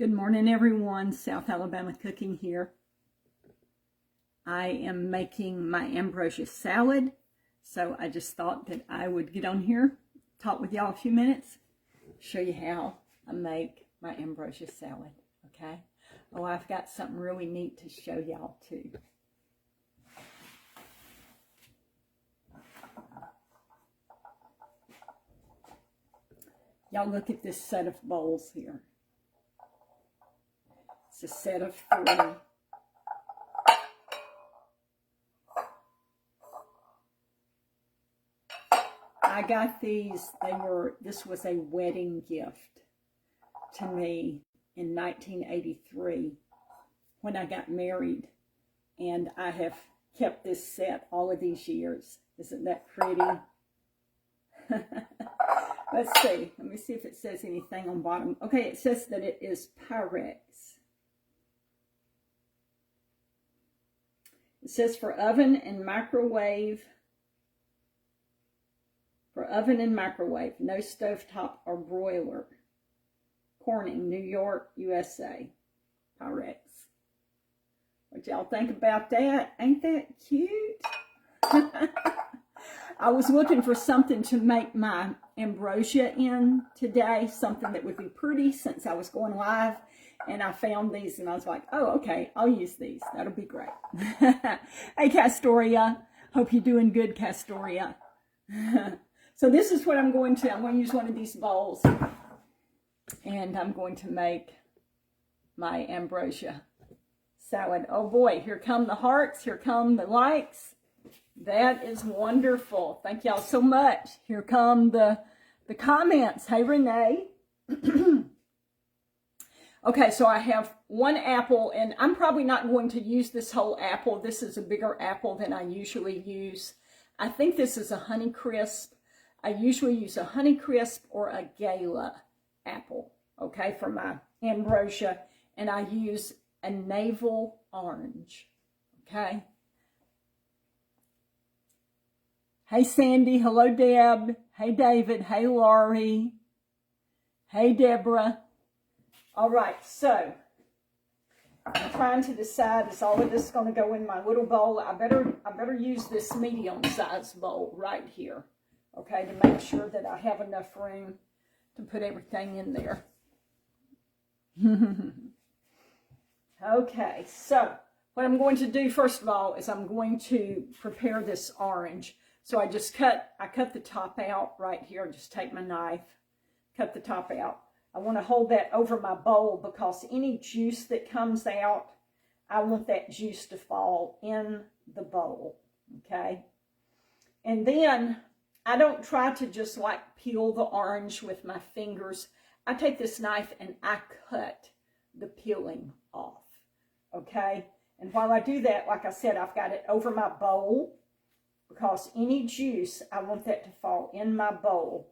Good morning, everyone. South Alabama Cooking here. I am making my ambrosia salad, so I just thought that I would get on here, talk with y'all a few minutes, show you how I make my ambrosia salad, okay? Oh, I've got something really neat to show y'all too. Y'all look at this set of bowls here. It's a set of 3. I got these, this was a wedding gift to me in 1983 when I got married. And I have kept this set all of these years. Isn't that pretty? Let's see. Let me see if it says anything on bottom. Okay, it says that it is Pyrex. It says for oven and microwave. For oven and microwave, no stovetop or broiler. Corning, New York, USA. Pyrex. What y'all think about that? Ain't that cute? I was looking for something to make my ambrosia in today, something that would be pretty since I was going live, and I found these and I was like, oh, okay, I'll use these. That'll be great. Hey, Castoria. Hope you're doing good, Castoria. So this is what I'm going to use one of these bowls, and I'm going to make my ambrosia salad. Oh boy, here come the hearts, here come the likes. That is wonderful. Thank y'all so much. Here come the comments. Hey, Renee. Okay, so I have 1 apple, and I'm probably not going to use this whole apple. This is a bigger apple than I usually use. I think this is a Honeycrisp. I usually use a Honeycrisp or a Gala apple, okay, for my ambrosia, and I use a navel orange, okay? Hey, Sandy. Hello, Deb. Hey, David. Hey, Laurie. Hey, Deborah. All right, so I'm trying to decide, is all of this going to go in my little bowl? I better use this medium-sized bowl right here, okay, to make sure that I have enough room to put everything in there. Okay, so what I'm going to do first of all is I'm going to prepare this orange. So I cut the top out right here. Just take my knife, cut the top out. I want to hold that over my bowl because any juice that comes out, I want that juice to fall in the bowl, okay? And then I don't try to just like peel the orange with my fingers. I take this knife and I cut the peeling off, okay? And while I do that, like I said, I've got it over my bowl, because any juice, I want that to fall in my bowl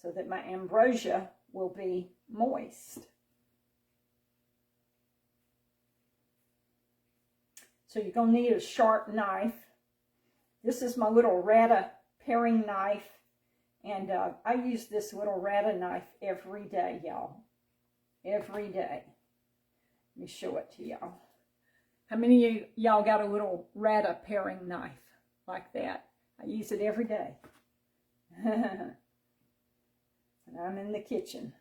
so that my ambrosia will be moist. So you're going to need a sharp knife. This is my little Rata paring knife, and I use this little Rata knife every day, y'all. Every day. Let me show it to y'all. How many of y'all got a little Rata paring knife like that? I use it every day. And I'm in the kitchen.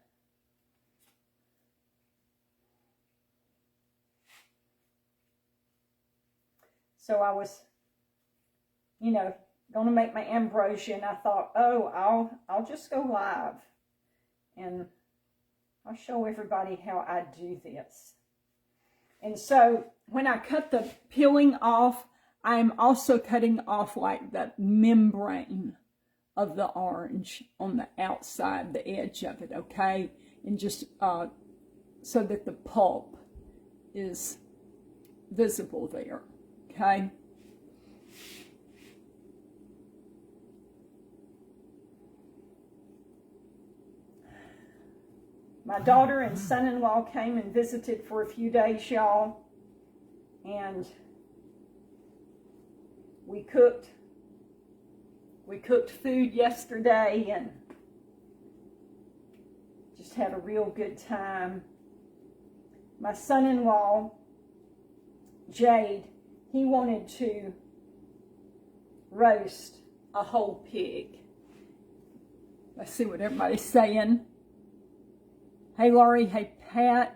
So I was, going to make my ambrosia, and I thought, oh, I'll just go live, and I'll show everybody how I do this. And so when I cut the peeling off, I'm also cutting off like the membrane of the orange on the outside, the edge of it, okay? And just so that the pulp is visible there, okay? My daughter and son-in-law came and visited for a few days, y'all. And we cooked food yesterday, and Just had a real good time. My son-in-law, Jade, he wanted to roast a whole pig. Let's see what everybody's saying. Hey, Laurie. Hey, Pat.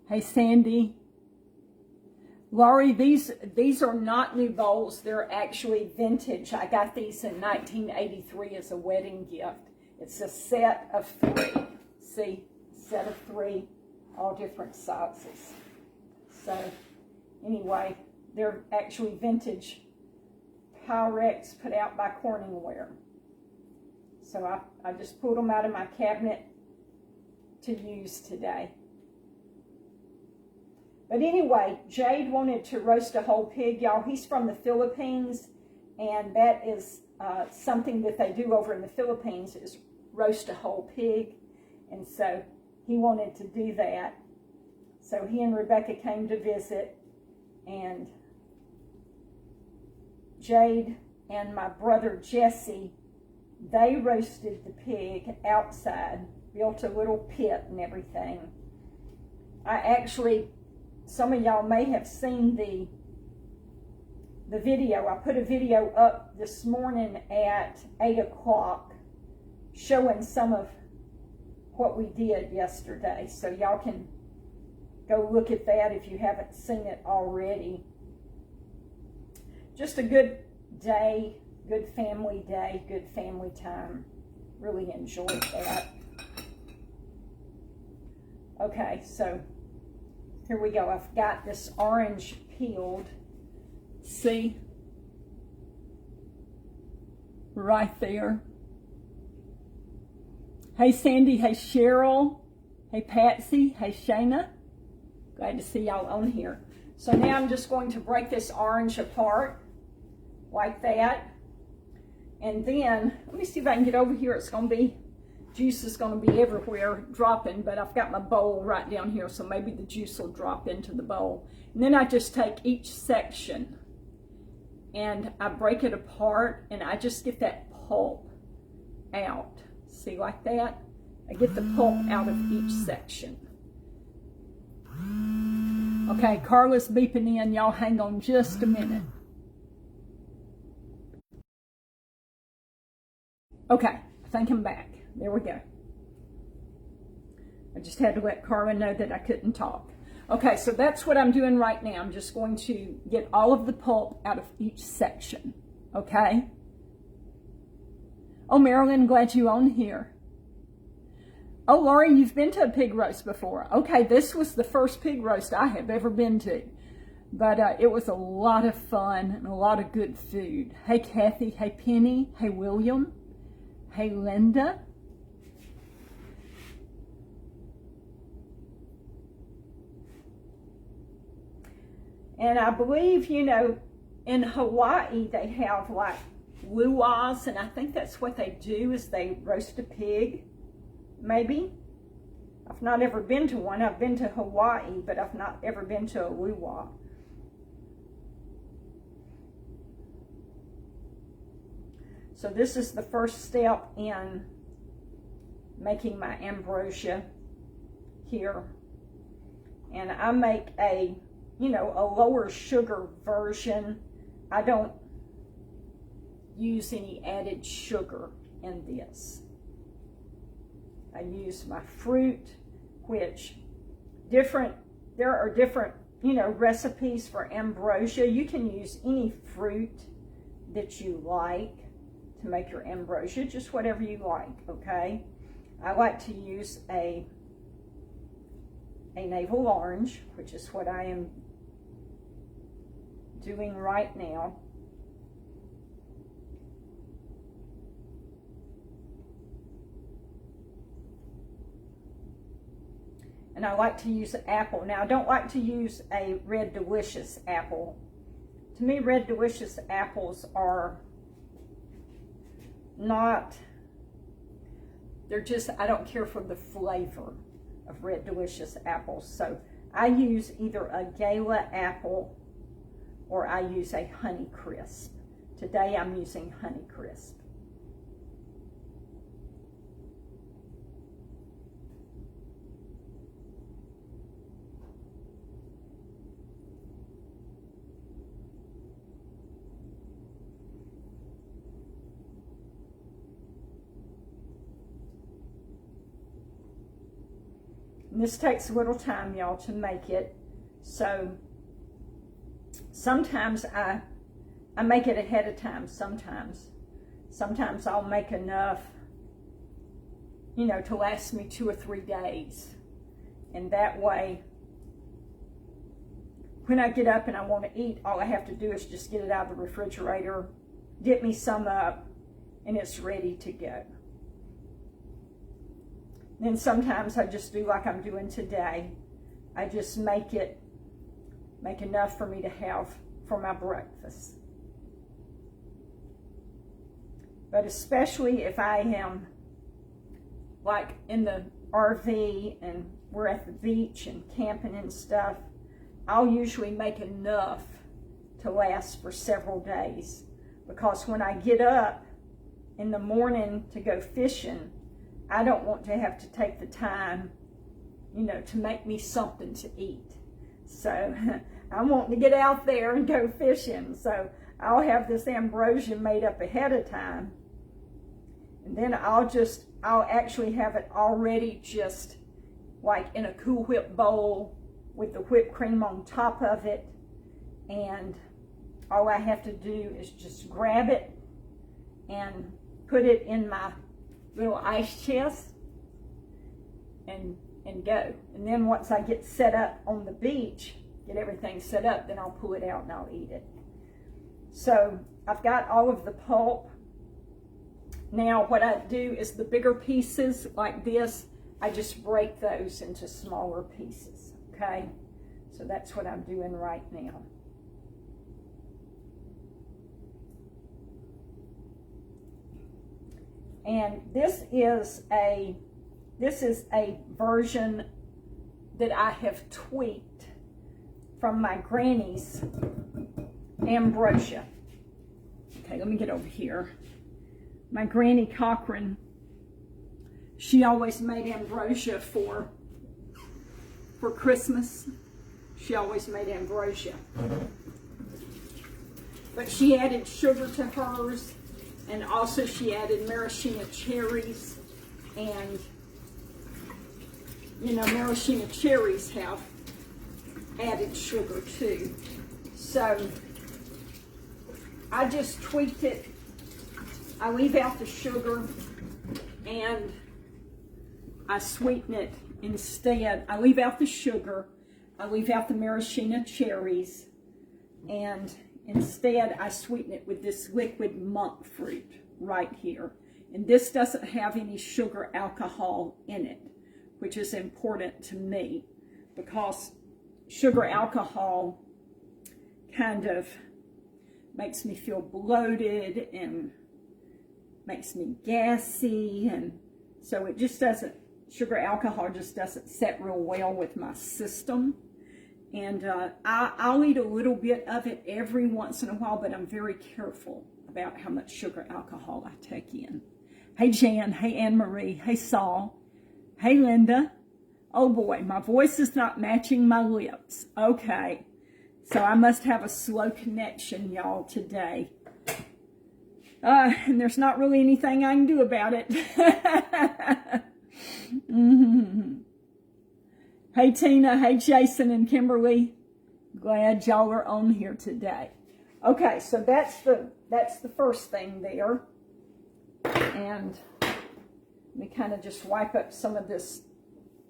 Hey, Sandy. Laurie, these are not new bowls. They're actually vintage. I got these in 1983 as a wedding gift. It's a set of 3. See? Set of 3, all different sizes. So, anyway, they're actually vintage Pyrex put out by Corningware. So I just pulled them out of my cabinet to use today. But anyway, Jade wanted to roast a whole pig. Y'all, he's from the Philippines, and that is something that they do over in the Philippines, is roast a whole pig. And so he wanted to do that. So he and Rebecca came to visit, and Jade and my brother Jesse, they roasted the pig outside, built a little pit and everything. I actually, some of y'all may have seen the video. I put a video up this morning at 8 o'clock showing some of what we did yesterday. So y'all can go look at that if you haven't seen it already. Just a good day, good family day, good family time. Really enjoyed that. Okay, so here we go. I've got this orange peeled. See? Right there. Hey, Sandy. Hey, Cheryl. Hey, Patsy. Hey, Shayna. Glad to see y'all on here. So now I'm just going to break this orange apart like that. And then, let me see if I can get over here. It's going to be, juice is going to be everywhere dropping, but I've got my bowl right down here, so maybe the juice will drop into the bowl. And then I just take each section and I break it apart, and I just get that pulp out. See, like that? I get the pulp out of each section. Okay, Carla's beeping in. Y'all hang on just a minute. Okay, I think I'm back. There we go. I just had to let Carla know that I couldn't talk. Okay, so that's what I'm doing right now. I'm just going to get all of the pulp out of each section. Okay? Oh, Marilyn, glad you're on here. Oh, Laurie, you've been to a pig roast before. Okay, this was the first pig roast I have ever been to. But it was a lot of fun and a lot of good food. Hey, Kathy. Hey, Penny. Hey, William. Hey, Linda. And I believe, you know, in Hawaii, they have like luau's, and I think that's what they do, is they roast a pig, maybe. I've not ever been to one. I've been to Hawaii, but I've not ever been to a luau. So this is the first step in making my ambrosia here. And I make a, you know, a lower sugar version. I don't use any added sugar in this. I use my fruit, which there are different, you know, recipes for ambrosia. You can use any fruit that you like to make your ambrosia, just whatever you like, okay? I like to use a navel orange, which is what I am doing right now. And I like to use an apple. Now, I don't like to use a Red Delicious apple. To me, Red Delicious apples are not, they're just, I don't care for the flavor of Red Delicious apples. So I use either a Gala apple or I use a Honey Crisp. Today I'm using Honey Crisp. This takes a little time, y'all, to make it. So sometimes I make it ahead of time. Sometimes I'll make enough, you know, to last me 2 or 3 days. And that way, when I get up and I want to eat, all I have to do is just get it out of the refrigerator, dip me some up, and it's ready to go. Then sometimes I just do like I'm doing today. I just make enough for me to have for my breakfast. But especially if I am like in the RV and we're at the beach and camping and stuff, I'll usually make enough to last for several days. Because when I get up in the morning to go fishing, I don't want to have to take the time, you know, to make me something to eat. So I want to get out there and go fishing. So I'll have this ambrosia made up ahead of time. And then I'll actually have it already just like in a Cool Whip bowl with the whipped cream on top of it. And all I have to do is just grab it and put it in my little ice chest and go. And then once I get set up on the beach, get everything set up, then I'll pull it out and I'll eat it. So I've got all of the pulp. Now what I do is the bigger pieces like this, I just break those into smaller pieces, okay? So that's what I'm doing right now. And this is a version that I have tweaked from my granny's Ambrosia. Okay, let me get over here. My Granny Cochran, she always made ambrosia for Christmas. She always made ambrosia. But she added sugar to hers, and also she added maraschino cherries. And, you know, maraschino cherries have added sugar too. So I just tweaked it. I leave out the sugar and I sweeten it instead. I leave out the sugar, I leave out the maraschino cherries, and instead I sweeten it with this liquid monk fruit right here. And this doesn't have any sugar alcohol in it, which is important to me because sugar alcohol kind of makes me feel bloated and makes me gassy, and so it just doesn't, sugar alcohol just doesn't set real well with my system. And I'll eat a little bit of it every once in a while, but I'm very careful about how much sugar alcohol I take in. Hey Jan, hey Anne Marie, hey Saul, hey Linda. Oh boy, my voice is not matching my lips. Okay, so I must have a slow connection, y'all, today. And there's not really anything I can do about it. Hey Tina, hey Jason and Kimberly. Glad y'all are on here today. Okay, so that's the first thing there. And let me kind of just wipe up some of this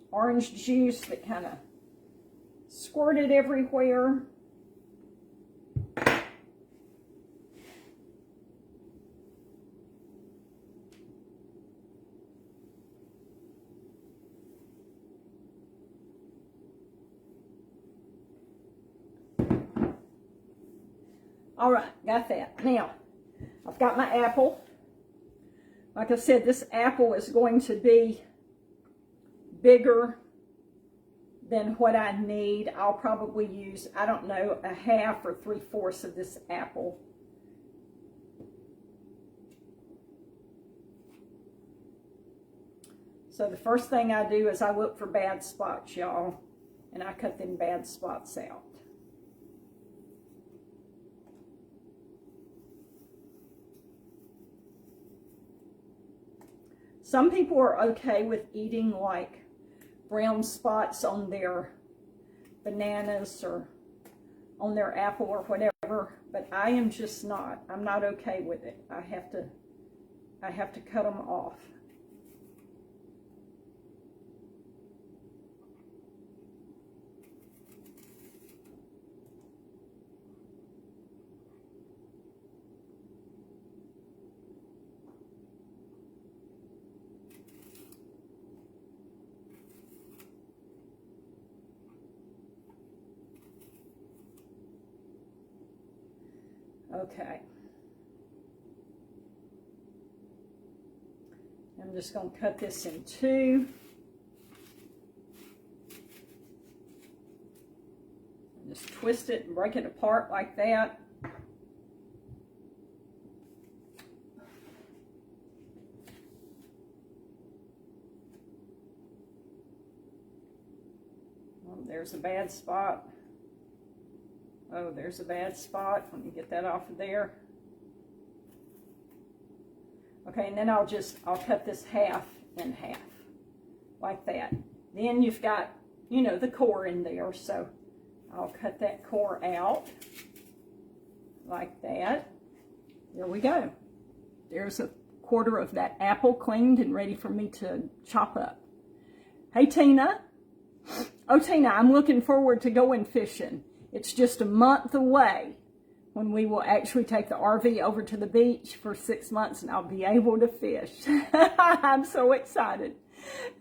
orange juice that kind of squirted everywhere. All right, got that. Now, I've got my apple. Like I said, this apple is going to be bigger than what I need. I'll probably use, I don't know, a half or 3/4 of this apple. So the first thing I do is I look for bad spots, y'all, and I cut them bad spots out. Some people are okay with eating like brown spots on their bananas or on their apple or whatever, but I am just not. I'm not okay with it. I have to cut them off. Okay. I'm just going to cut this in two. Just twist it and break it apart like that. Oh, there's a bad spot. Oh, there's a bad spot. Let me get that off of there. Okay, and then I'll cut this half in half, like that. Then you've got, you know, the core in there, so I'll cut that core out, like that. There we go. There's a quarter of that apple cleaned and ready for me to chop up. Hey, Tina. Oh, Tina, I'm looking forward to going fishing. It's just a month away when we will actually take the RV over to the beach for 6 months and I'll be able to fish. I'm so excited.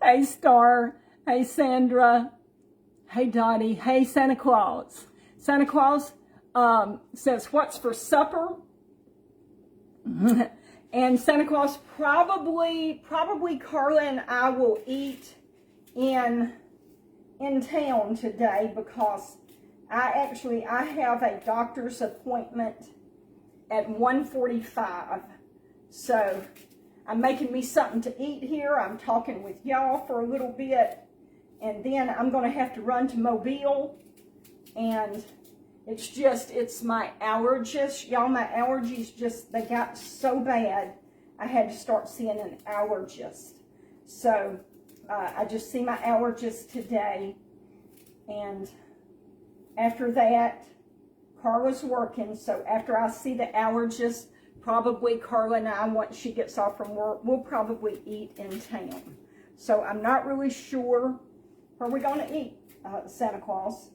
Hey, Star. Hey, Sandra. Hey, Dottie. Hey, Santa Claus. Santa Claus says, what's for supper? And Santa Claus, probably Carla and I will eat in town today because I have a doctor's appointment at 1:45. So I'm making me something to eat here. I'm talking with y'all for a little bit. And then I'm going to have to run to Mobile. And it's my allergies. Y'all, my allergies they got so bad, I had to start seeing an allergist. So I just see my allergist today. And after that, Carla's working, so after I see the allergist, probably Carla and I, once she gets off from work, we'll probably eat in town. So I'm not really sure where we're going to eat, Santa Claus,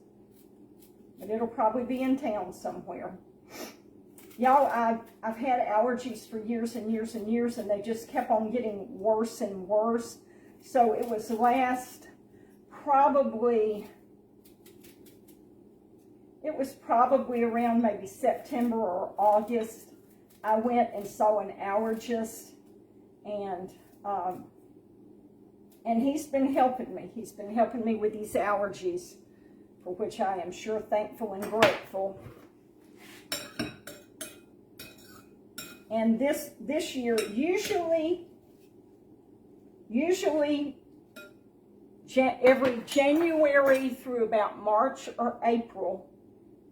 but it'll probably be in town somewhere. Y'all, I've had allergies for years and years and years, and they just kept on getting worse and worse. So it was probably around maybe September or August. I went and saw an allergist, and he's been helping me. He's been helping me with these allergies, for which I am sure thankful and grateful. And this year, usually every January through about March or April,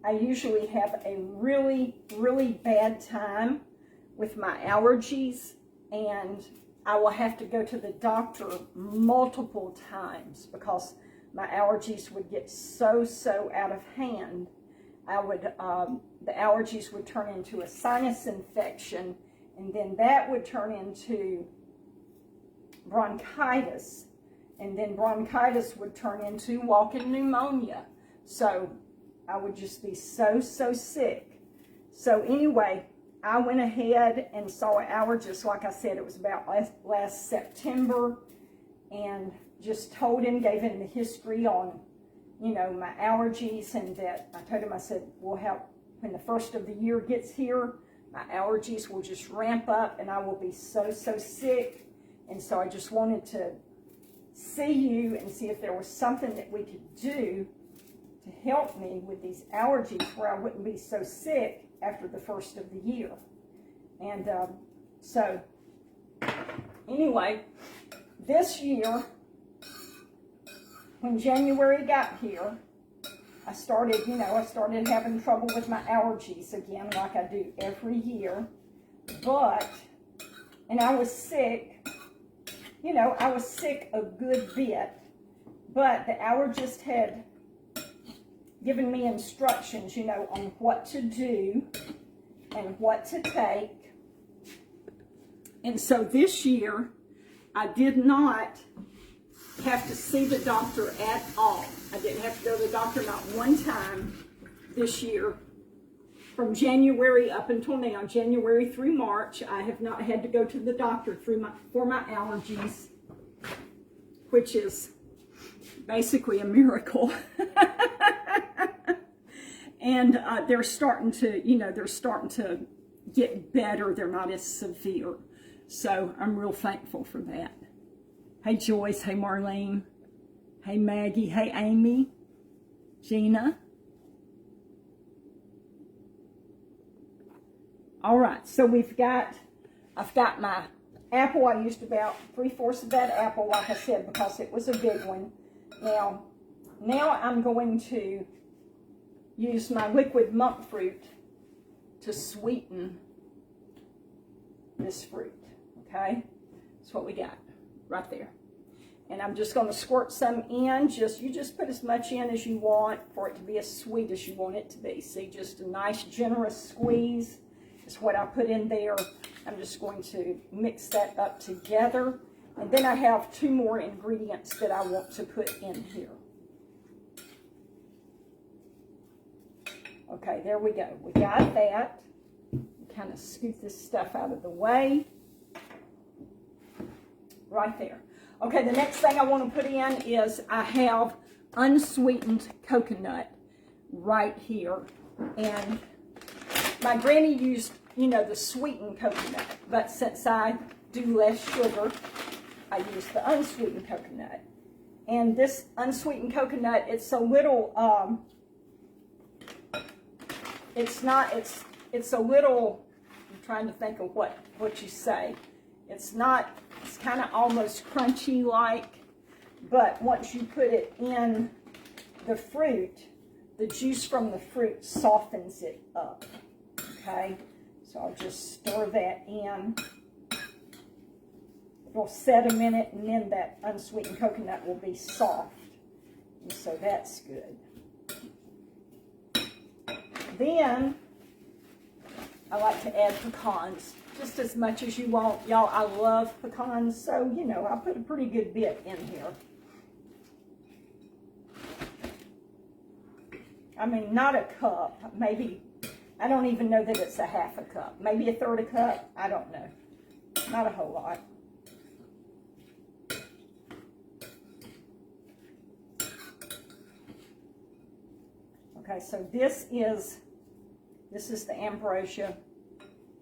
I usually have a really, really bad time with my allergies, and I will have to go to the doctor multiple times because my allergies would get so out of hand. The allergies would turn into a sinus infection, and then that would turn into bronchitis, and then bronchitis would turn into walking pneumonia. So I would just be so sick. So anyway, I went ahead and saw an allergist. Like I said, it was about last September, and just told him, gave him the history on, you know, my allergies, and that I told him, I said, we'll have, when the first of the year gets here, my allergies will just ramp up and I will be so sick. And so I just wanted to see you and see if there was something that we could do to help me with these allergies where I wouldn't be so sick after the first of the year. And so anyway, this year, when January got here, I started having trouble with my allergies again, like I do every year. And I was sick, I was sick a good bit, But the allergist had given me instructions, you know, on what to do and what to take. And so this year, I did not have to see the doctor at all. I didn't have to go to the doctor not one time this year. From January up until now, January through March, I have not had to go to the doctor for my allergies, which is basically a miracle. And they're starting to, you know, they're starting to get better. They're not as severe. So I'm real thankful for that. Hey, Joyce. Hey, Marlene. Hey, Maggie. Hey, Amy. Gina. All right, so I've got my apple. I used about 3/4 of that apple, like I said, because it was a big one. Now I'm going to use my liquid monk fruit to sweeten this fruit, okay? That's what we got right there. And I'm just going to squirt some in. You just put as much in as you want for it to be as sweet as you want it to be. See, just a nice, generous squeeze is what I put in there. I'm just going to mix that up together. And then I have 2 more ingredients that I want to put in here. Okay, there we go. We got that. Kind of scoot this stuff out of the way. Right there. Okay, the next thing I want to put in is I have unsweetened coconut right here. And my granny used, you know, the sweetened coconut, but since I do less sugar, I use the unsweetened coconut. And this unsweetened coconut, it's a little, it's a little, I'm trying to think of what you say. It's kind of almost crunchy like, but once you put it in the fruit, the juice from the fruit softens it up. Okay, so I'll just stir that in. It'll set a minute, and then that unsweetened coconut will be soft. And so that's good. Then I like to add pecans, just as much as you want. Y'all, I love pecans, so, you know, I put a pretty good bit in here. I mean, not a cup, maybe. I don't even know that it's a 1/2 cup. Maybe a 1/3 a cup. I don't know. Not a whole lot. Okay, so this is the Ambrosia.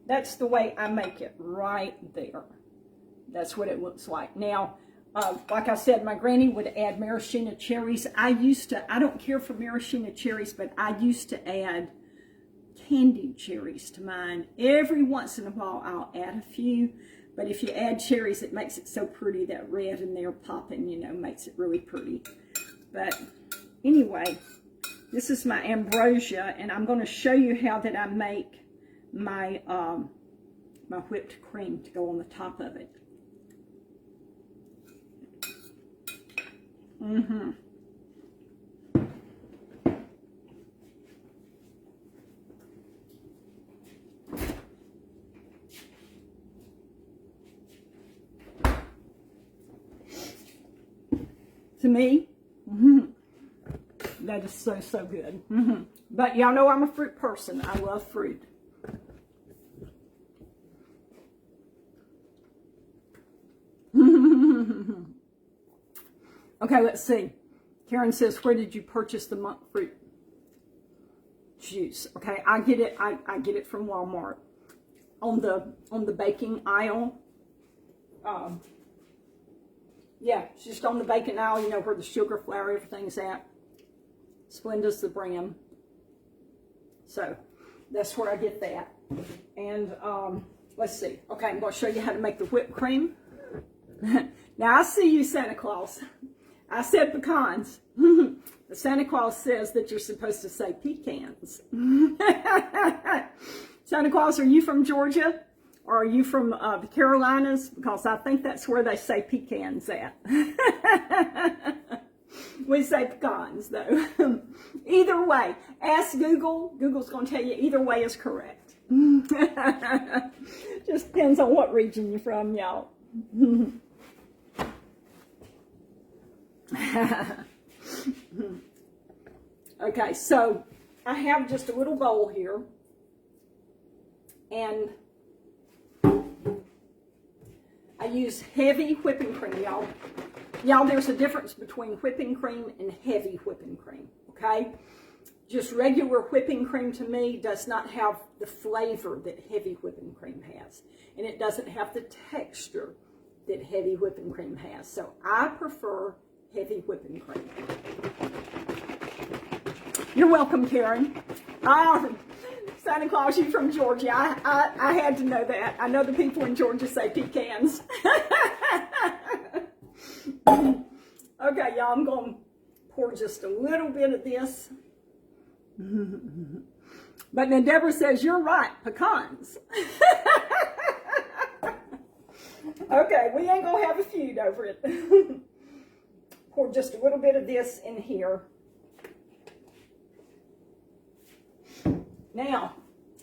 That's the way I make it right there. That's what it looks like. Now, like I said, my granny would add maraschino cherries. I don't care for maraschino cherries, but I used to add candied cherries to mine. Every once in a while, I'll add a few. But if you add cherries, it makes it so pretty. That red in there popping, you know, makes it really pretty. But anyway, this is my Ambrosia, and I'm going to show you how that I make my my whipped cream to go on the top of it. To me, that is so, so good. But y'all know I'm a fruit person. I love fruit. Okay, let's see. Karen says, where did you purchase the monk fruit juice? Okay, I get it from Walmart on the baking aisle. Yeah, it's just on the baking aisle, you know, where the sugar, flour, everything's at. Splenda's the brand. So that's where I get that. And let's see. Okay, I'm going to show you how to make the whipped cream. Now, I see you, Santa Claus. I said pecans. The Santa Claus says that you're supposed to say pecans. Santa Claus, are you from Georgia? Or are you from the Carolinas? Because I think that's where they say pecans at. We say pecans, though. Either way, ask Google. Google's going to tell you either way is correct. Just depends on what region you're from, y'all. Okay, so I have just a little bowl here. And I use heavy whipping cream, y'all. Y'all, there's a difference between whipping cream and heavy whipping cream, okay? Just regular whipping cream to me does not have the flavor that heavy whipping cream has. And it doesn't have the texture that heavy whipping cream has. So I prefer heavy whipping cream. You're welcome, Karen. Santa Claus, you from Georgia. I had to know that. I know the people in Georgia say pecans. Okay, y'all, I'm going to pour just a little bit of this. But then Deborah says, you're right, pecans. Okay, we ain't going to have a feud over it. Pour just a little bit of this in here. Now,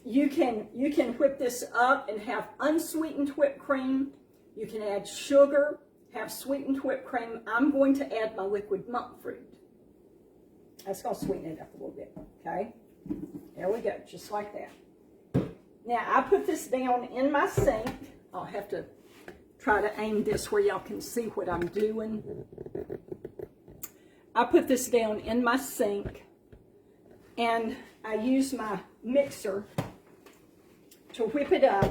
you can whip this up and have unsweetened whipped cream. You can add sugar, have sweetened whipped cream. I'm going to add my liquid monk fruit. That's going to sweeten it up a little bit, okay? There we go, just like that. Now, I put this down in my sink. I'll have to try to aim this where y'all can see what I'm doing. I put this down in my sink, and I use my mixer to whip it up.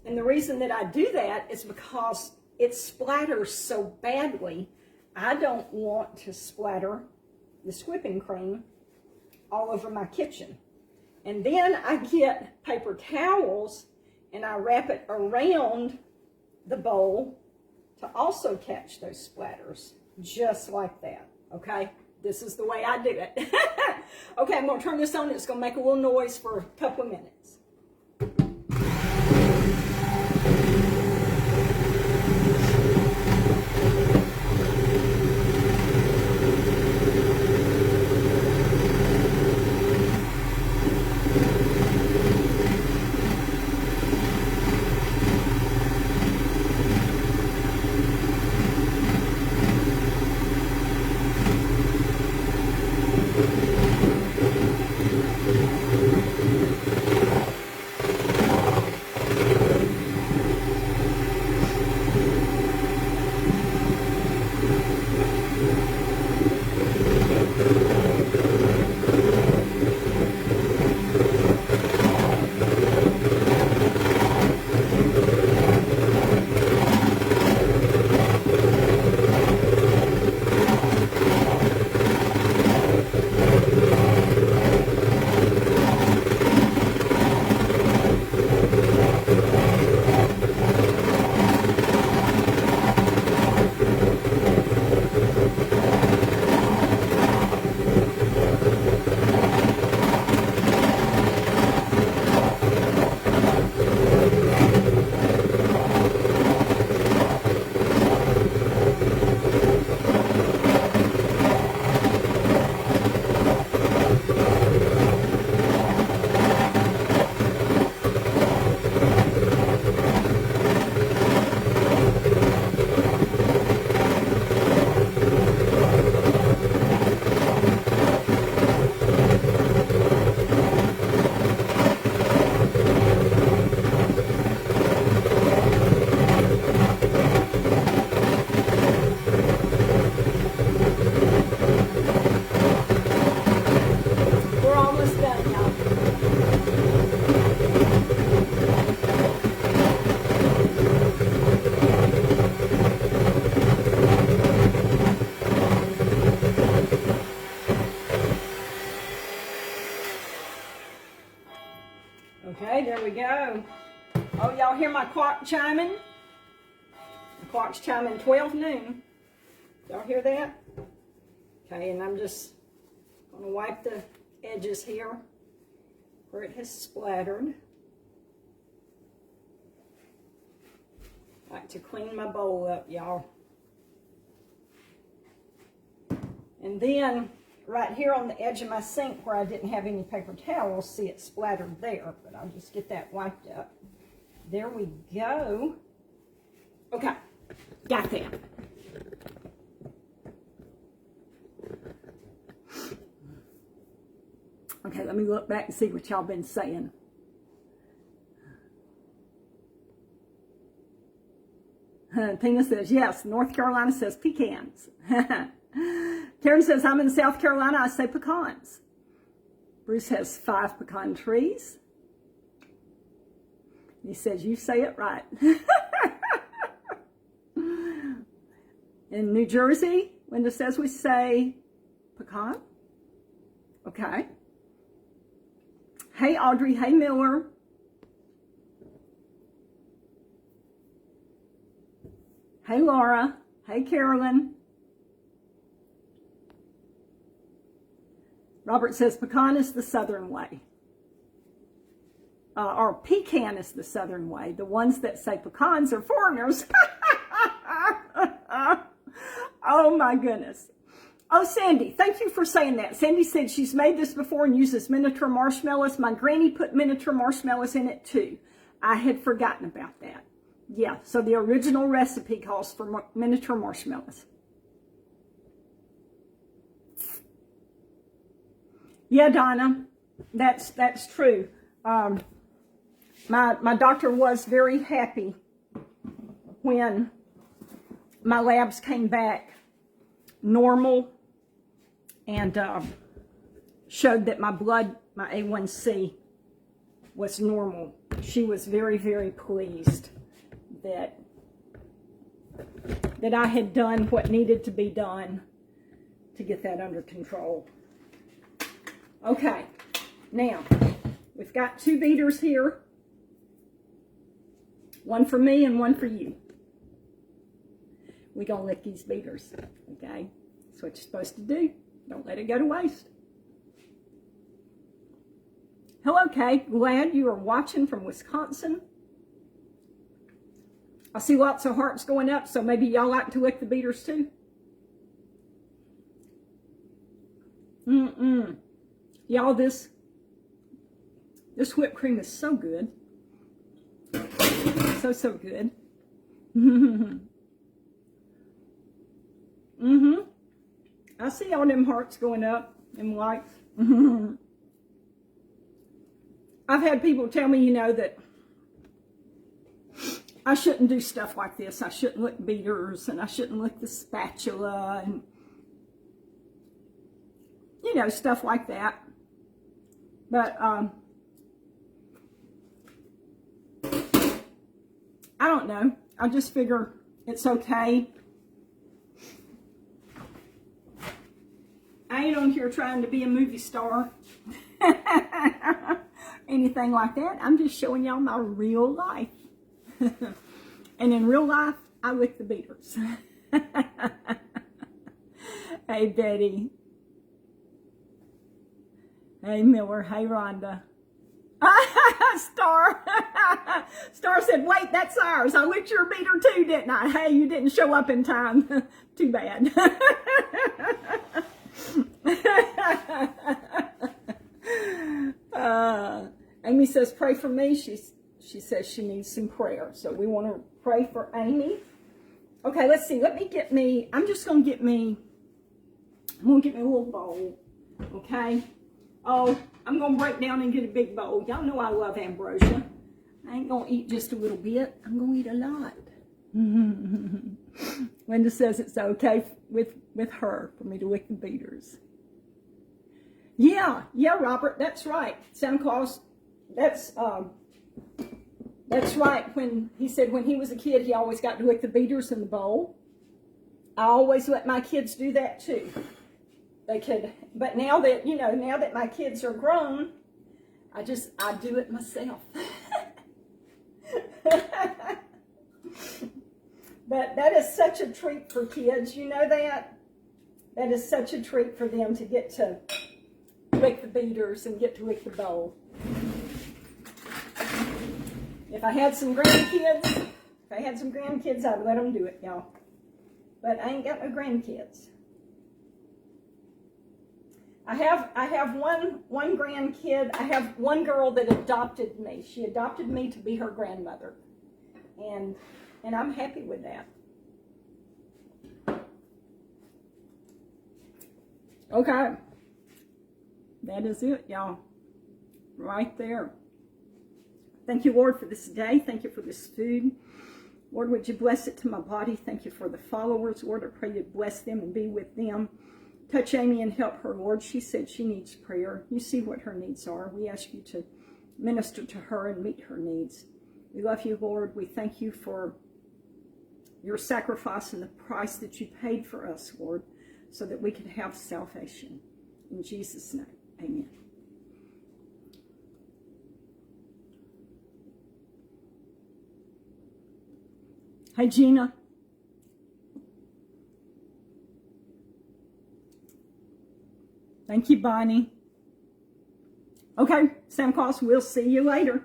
And the reason that I do that is because it splatters so badly. I don't want to splatter this whipping cream all over my kitchen. And then I get paper towels and I wrap it around the bowl to also catch those splatters, just like that, okay? This is the way I do it. Okay, I'm going to turn this on. It's going to make a little noise for a couple of minutes. Okay, there we go. Oh, y'all hear my clock chiming? The clock's chiming 12 noon. Y'all hear that? Okay, and I'm just going to wipe the edges here where it has splattered. I like to clean my bowl up, y'all. And then right here on the edge of my sink where I didn't have any paper towels, see it splattered there, but I'll just get that wiped up. There we go. Okay, got that. Okay, let me look back and see what y'all been saying. Tina says, yes. North Carolina says pecans. Karen says, I'm in South Carolina. I say pecans. Bruce has 5 pecan trees. He says, you say it right. In New Jersey, Linda says we say pecan. Okay. Hey, Audrey. Hey, Miller. Hey, Laura. Hey, Carolyn. Robert says pecan is the southern way. Or pecan is the southern way. The ones that say pecans are foreigners. Oh, my goodness. Oh, Sandy, thank you for saying that. Sandy said she's made this before and uses miniature marshmallows. My granny put miniature marshmallows in it, too. I had forgotten about that. Yeah, so the original recipe calls for miniature marshmallows. Yeah, Donna, that's true. My doctor was very happy when my labs came back normal and showed that my blood, my A1C, was normal. She was very, very pleased that I had done what needed to be done to get that under control. Okay, now we've got 2 beaters here, one for me and one for you. We're gonna lick these beaters, okay? That's what you're supposed to do. Don't let it go to waste. Hello, Kay. Glad you are watching from Wisconsin. I see lots of hearts going up, so maybe y'all like to lick the beaters too. Y'all, this whipped cream is so good. So good. I see all them hearts going up, them likes. I've had people tell me, you know, that I shouldn't do stuff like this. I shouldn't lick beaters, and I shouldn't lick the spatula, and, you know, stuff like that. But, I don't know. I just figure it's okay. I ain't on here trying to be a movie star. Anything like that. I'm just showing y'all my real life. And in real life, I lick the beaters. Hey, Betty. Hey, Miller. Hey, Rhonda. Star. Star said, wait, that's ours. I licked your beater too, didn't I? Hey, you didn't show up in time. Too bad. Amy says, pray for me. She says she needs some prayer. So we want to pray for Amy. Okay, let's see. Let me get me, I'm going to get me a little bowl. Okay. Oh, I'm going to break down and get a big bowl. Y'all know I love ambrosia. I ain't going to eat just a little bit. I'm going to eat a lot. Linda says it's okay with her for me to lick the beaters. Yeah, Robert, that's right. Santa Claus, that's right. When he said when he was a kid, he always got to lick the beaters in the bowl. I always let my kids do that too. They could, but now that, you know, now that my kids are grown, I do it myself. But that is such a treat for kids, you know that? That is such a treat for them to get to lick the beaters and get to lick the bowl. If I had some grandkids, I'd let them do it, y'all. But I ain't got no grandkids. I have one grandkid. I have one girl that adopted me. She adopted me to be her grandmother. And I'm happy with that. Okay. That is it, y'all. Right there. Thank you, Lord, for this day. Thank you for this food. Lord, would you bless it to my body? Thank you for the followers. Lord, I pray you'd bless them and be with them. Touch Amy and help her, Lord. She said she needs prayer. You see what her needs are. We ask you to minister to her and meet her needs. We love you, Lord. We thank you for your sacrifice and the price that you paid for us, Lord, so that we could have salvation. In Jesus' name, amen. Hey, Gina. Thank you, Bonnie. Okay, Santa Claus, we'll see you later.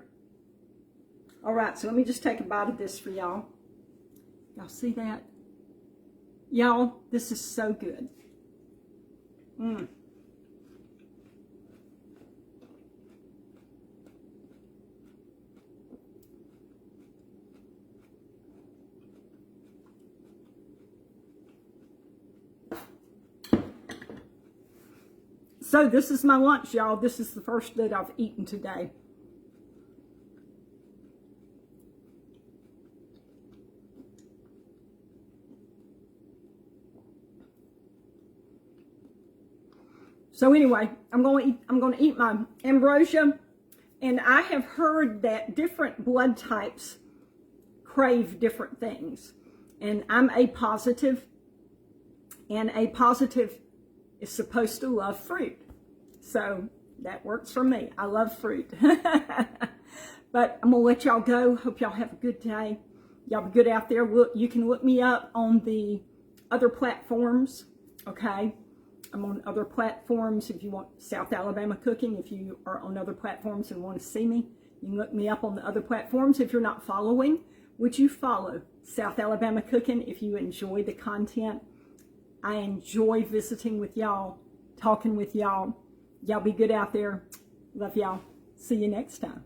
All right, so let me just take a bite of this for y'all. Y'all see that? Y'all, this is so good. So this is my lunch, y'all. This is the first that I've eaten today. So anyway, I'm going to eat my Ambrosia, and I have heard that different blood types crave different things. And I'm A positive, and A positive is supposed to love fruit. So that works for me. I love fruit. But I'm going to let y'all go. Hope y'all have a good day. Y'all be good out there. You can look me up on the other platforms, okay? I'm on other platforms if you want South Alabama Cooking. If you are on other platforms and want to see me, you can look me up on the other platforms. If you're not following, would you follow South Alabama Cooking if you enjoy the content? I enjoy visiting with y'all, talking with y'all. Y'all be good out there. Love y'all. See you next time.